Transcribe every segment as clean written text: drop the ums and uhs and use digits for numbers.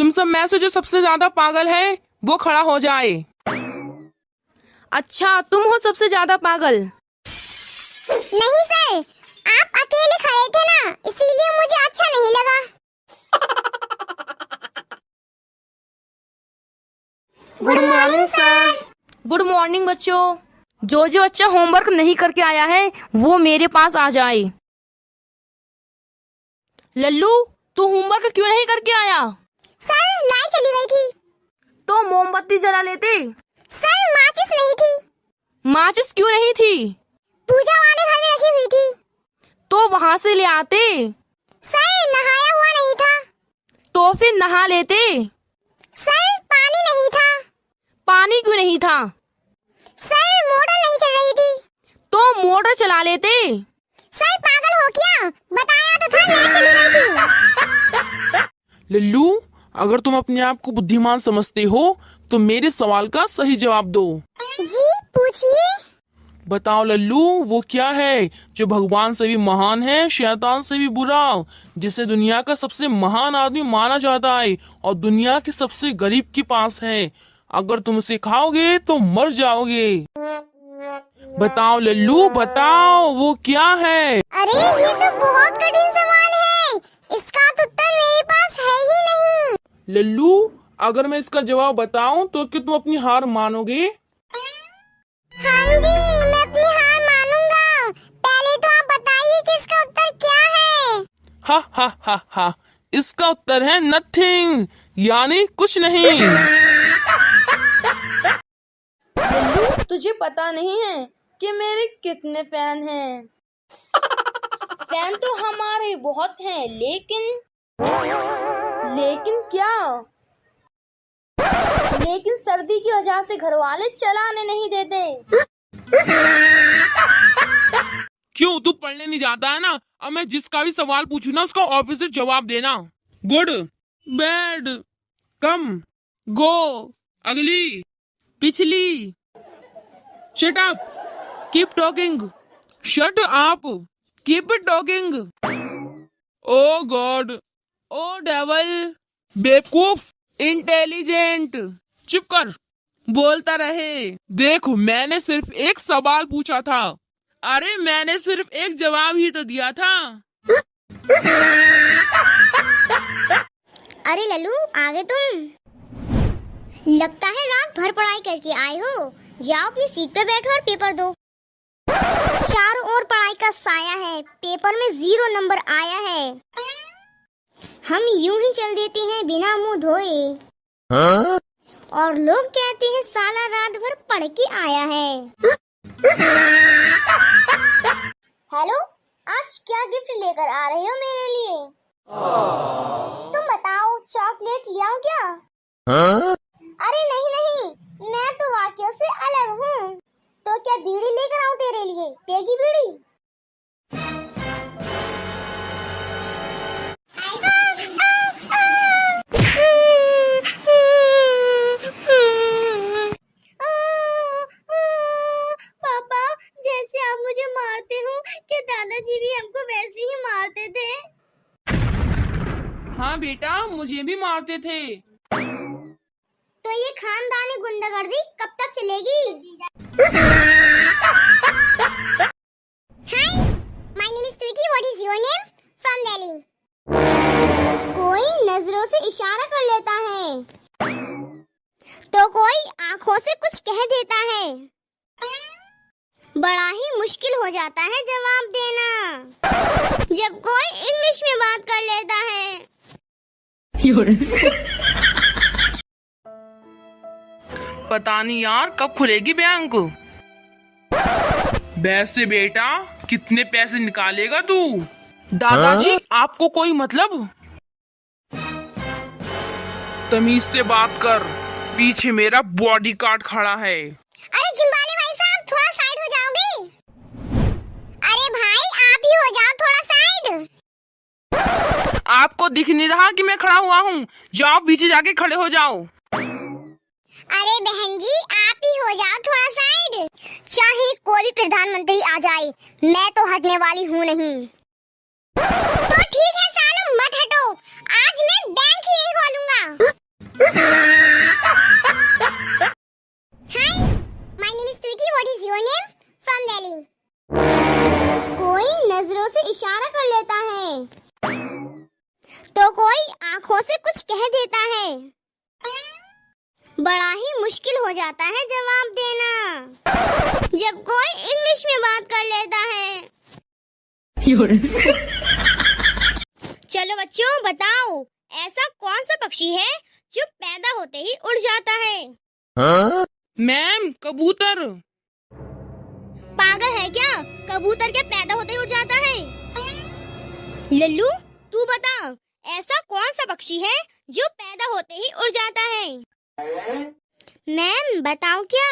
तुम सब में से जो सबसे ज्यादा पागल है वो खड़ा हो जाए। अच्छा, तुम हो सबसे ज्यादा पागल। नहीं सर, आप अकेले खड़े थे ना, इसीलिए मुझे अच्छा नहीं लगा। Good morning sir. Good morning बच्चों। जो बच्चा होमवर्क नहीं करके आया है वो मेरे पास आ जाए। लल्लू, तू होमवर्क क्यों नहीं करके आया? सर, लाइट चली गई थी। तो मोमबत्ती जला लेते। सर, माचिस नहीं थी। माचिस क्यों नहीं थी? पूजा वाले घर में रखी हुई थी। तो वहाँ से ले आते। सर, नहाया हुआ नहीं था। तो फिर नहा लेते। सर, पानी नहीं था। पानी क्यों नहीं था? सर, मोटर नहीं चल रही थी। तो मोटर चला लेते। सर, पागल हो क्या? बताया तो था, लाइट चली गई थी। लल्लू, अगर तुम अपने आप को बुद्धिमान समझते हो तो मेरे सवाल का सही जवाब दो। जी, पूछिए। बताओ लल्लू, वो क्या है जो भगवान से भी महान है, शैतान से भी बुरा, जिसे दुनिया का सबसे महान आदमी माना जाता है और दुनिया के सबसे गरीब के पास है। अगर तुम उसे खाओगे तो मर जाओगे। बताओ लल्लू, बताओ वो क्या है? अरे, ये तो बहुत कठिन सवाल है। इसका तो उत्तर मेरे पास है ही नहीं। लल्लू, अगर मैं इसका जवाब बताऊं तो क्या तुम अपनी हार मानोगे? हाँ जी, मैं अपनी हार मानूंगा। पहले तो आप बताइए कि इसका उत्तर क्या है। हा हा हा हा, इसका उत्तर है नथिंग, यानी कुछ नहीं। तुझे पता नहीं है कि मेरे कितने फैन हैं? फैन तो हमारे बहुत हैं, लेकिन क्या? लेकिन सर्दी की वजह से घर वाले चलाने नहीं देते। क्यों, तू पढ़ने नहीं जाता है ना? अब मैं जिसका भी सवाल पूछूं ना उसका ऑपोजिट जवाब देना। गुड, बैड, कम, गो, अगली, पिछली। Shut up, keep talking. Shut up, keep it talking. O God, O devil, बेवकूफ, इंटेलिजेंट। चुप कर, बोलता रहे। देखो, मैंने सिर्फ एक सवाल पूछा था। अरे, मैंने सिर्फ एक जवाब ही तो दिया था। अरे लल्लू, आ गए तुम। लगता है रात भर पढ़ाई करके आए हो। जाओ अपनी सीट पे बैठो और पेपर दो। चारों ओर पढ़ाई का साया है, पेपर में 0 नंबर आया है। हम यूं ही चल देते हैं बिना मुंह धोए। और लोग कहते हैं साला रात भर पढ़ के आया है। हेलो, आज क्या गिफ्ट लेकर आ रहे हो मेरे लिए? तुम बताओ, चॉकलेट ले आऊं क्या? अरे नहीं, मैं तो वाक्यों से अलग हूँ। तो क्या बीड़ी लेकर आऊं तेरे लिए, पेगी बीड़ी? पापा, जैसे आप मुझे मारते हो, क्या दादाजी भी हमको वैसे ही मारते थे? हाँ बेटा, मुझे भी मारते थे। तो ये खानदानी गुंडागर्दी कब तक चलेगी? Hi, my name is Sweety, what is your name? From Delhi. कोई नजरों से इशारा कर लेता है, तो कोई आंखों से कुछ कह देता है। बड़ा ही मुश्किल हो जाता है जवाब देना जब कोई इंग्लिश में बात कर लेता है। पता नहीं यार कब खुलेगी बैंक। वैसे बेटा, कितने पैसे निकालेगा तू? दादाजी, आपको कोई मतलब? तमीज से बात कर, पीछे मेरा बॉडीगार्ड खड़ा है। अरे जिम्बाले भाई साहब, थोड़ा साइड हो जाओगे? अरे भाई, आप ही हो जाओ थोड़ा साइड। आपको दिख नहीं रहा कि मैं खड़ा हुआ हूँ? जाओ पीछे जाके खड़े हो जाओ। अरे बहन जी, आप ही हो जाओ थोड़ा साइड। चाहे कोई भी प्रधानमंत्री आ जाए, मैं तो हटने वाली हूँ नहीं। तो ठीक है सालों, मत हटो। आज मैं बैंक ही नहीं खोलूंगा। बड़ा ही मुश्किल हो जाता है जवाब देना जब कोई इंग्लिश में बात कर लेता है। चलो बच्चों बताओ, ऐसा कौन सा पक्षी है जो पैदा होते ही उड़ जाता है? मैम कबूतर। पागल है क्या? कबूतर क्या पैदा होते ही उड़ जाता है? लल्लू तू बता, ऐसा कौन सा पक्षी है जो पैदा होते ही उड़ जाता है? मैम बताओ क्या?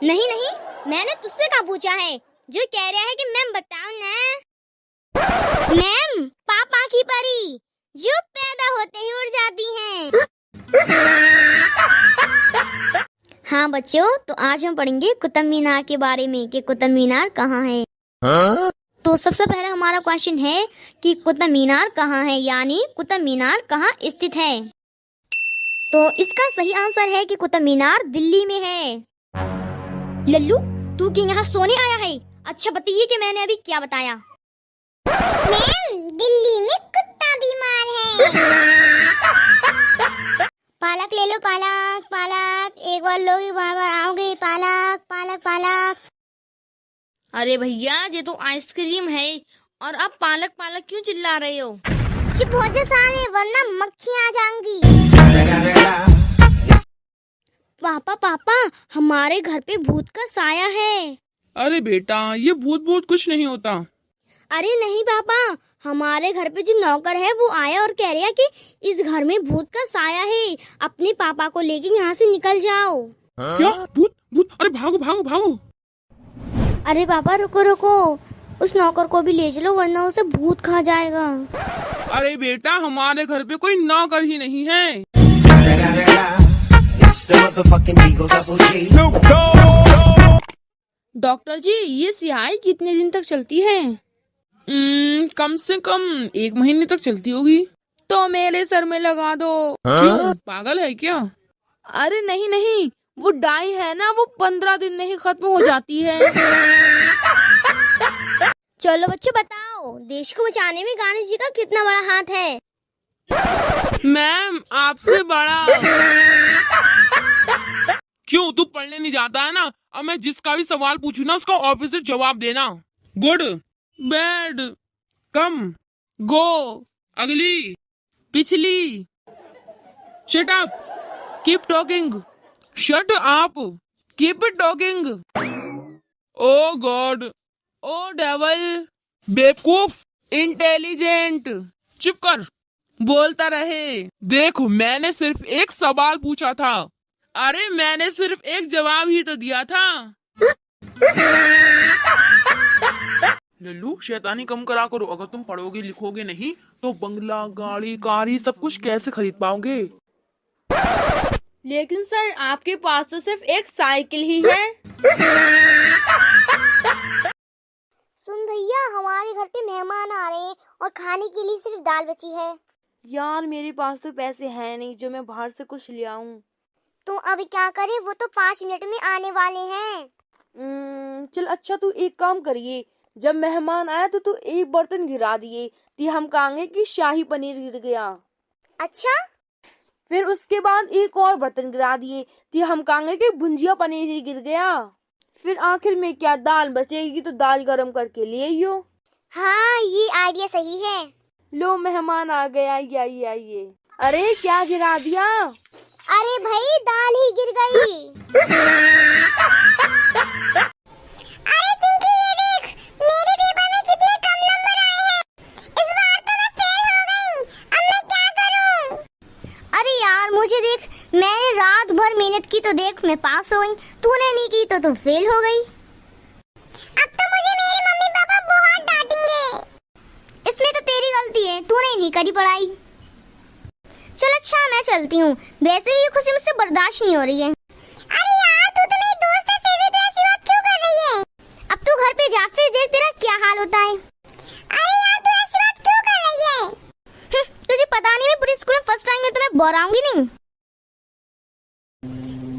नहीं नहीं, मैंने तुझसे कहा पूछा है, जो कह रहा है कि मैम बताओ ना। मैम पापा की परी जो पैदा होते ही उड़ जाती हैं। हाँ बच्चों, तो आज हम पढ़ेंगे कुतुब मीनार के बारे में कि कुतुब मीनार कहाँ है। तो सबसे पहले हमारा क्वेश्चन है कि कुतुब मीनार कहाँ है, यानी कुतुब मीनार कहाँ स्थित है। तो इसका सही आंसर है कि कुतुब मीनार दिल्ली में है। लल्लू तू क्या यहाँ सोने आया है? अच्छा बताइए कि मैंने अभी क्या बताया। मैम दिल्ली में कुत्ता बीमार है। पालक ले लो, पालक पालक, एक बार लोगी बार बार आओगे, पालक पालक पालक। अरे भैया ये तो आइसक्रीम है और आप पालक पालक क्यों चिल्ला रहे हो? चुप हो जा साले, वरना मक्खियाँ आ जाएंगी। पापा पापा, हमारे घर पे भूत का साया है। अरे बेटा ये भूत भूत कुछ नहीं होता। अरे नहीं पापा, हमारे घर पे जो नौकर है वो आया और कह रहा है कि इस घर में भूत का साया है, अपने पापा को लेके यहाँ से निकल जाओ। क्या? भूत भूत? अरे भागो भागो भागो। अरे पापा रुको रुको, उस नौकर को भी ले चलो वरना उसे भूत खा जाएगा। अरे बेटा हमारे घर पे कोई नौकर ही नहीं है। डॉक्टर जी ये स्याही कितने दिन तक चलती है? कम से कम 1 महीने तक चलती होगी। तो मेरे सर में लगा दो। क्यों? पागल है क्या? अरे नहीं नहीं, वो डाई है ना, वो 15 दिन में ही खत्म हो जाती है। चलो बच्चों बताओ, देश को बचाने में गांधी जी का कितना बड़ा हाथ है? मैम आपसे बड़ा। क्यों तू पढ़ने नहीं जाता है ना? अब मैं जिसका भी सवाल पूछू ना उसका ऑपोजिट जवाब देना। गुड, बैड, कम, गो, अगली, पिछली। Shut up, keep talking. Shut up, keep talking. ओ गॉड, ओ डेविल, बेवकूफ, इंटेलिजेंट। चुप कर, बोलता रहे। देखो मैंने सिर्फ एक सवाल पूछा था। अरे मैंने सिर्फ एक जवाब ही तो दिया था। लल्लू शैतानी कम करा करो। अगर तुम पढ़ोगे लिखोगे नहीं तो बंगला गाड़ी कार सब कुछ कैसे खरीद पाओगे? लेकिन सर आपके पास तो सिर्फ एक साइकिल ही है। सुन भैया, हमारे घर पे मेहमान आ रहे हैं और खाने के लिए सिर्फ दाल बची है। यार मेरे पास तो पैसे हैं नहीं जो मैं बाहर से कुछ ले आऊं। तो अभी क्या करें, वो तो 5 मिनट में आने वाले हैं। चल अच्छा तू एक काम करिए, जब मेहमान आया तो तू एक बर्तन गिरा दिए तो हम कहेंगे कि शाही पनीर गिर गया। अच्छा? फिर उसके बाद एक और बर्तन गिरा दिए तो हम कहेंगे कि भुंजिया पनीर ही गिर गया। फिर आखिर में क्या दाल बचेगी तो दाल गरम करके ले आइयो। हाँ ये आइडिया सही है। लो मेहमान आ गए, आइए आइए आइए। अरे क्या गिरा दिया? अरे भाई दाल ही गिर गई। अरे चिंकी ये देख, मेरे पेपर में कितने कम नंबर आए हैं। इस बार तो मैं फेल हो गई, अब मैं क्या करूं? अरे यार मुझे देख, मैंने रात भर मेहनत की तो देख मैं पास हो गई, तूने नहीं की तो तू फेल हो गई। अब तो मुझे मेरे मम्मी पापा बहुत डांटेंगे। इसमें तो तेरी गलती है, तूने नहीं करी पढ़ाई। चल अच्छा मैं चलती हूँ, वैसे भी ये खुशी मुझसे बर्दाश्त नहीं हो रही है। अरे यार तू तो मेरी दोस्त है, फिर भी तू ऐसी बात क्यों कर रही है? अब तू घर पे जा, फिर देख तेरा क्या हाल होता है। अरे यार तू ऐसी बात क्यों कर रही है? तुझे पता नहीं मैं पूरे स्कूल में फर्स्ट रैंक में तो मैं बोराऊंगी नहीं।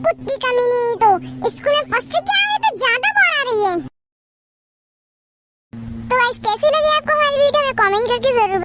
कुत्ती कमीनी, तो स्कूल में फर्स्ट क्या है तो ज्यादा बोरा रही है। तो गाइस कैसी लगी आपको हमारी वीडियो में कमेंट करके जरूर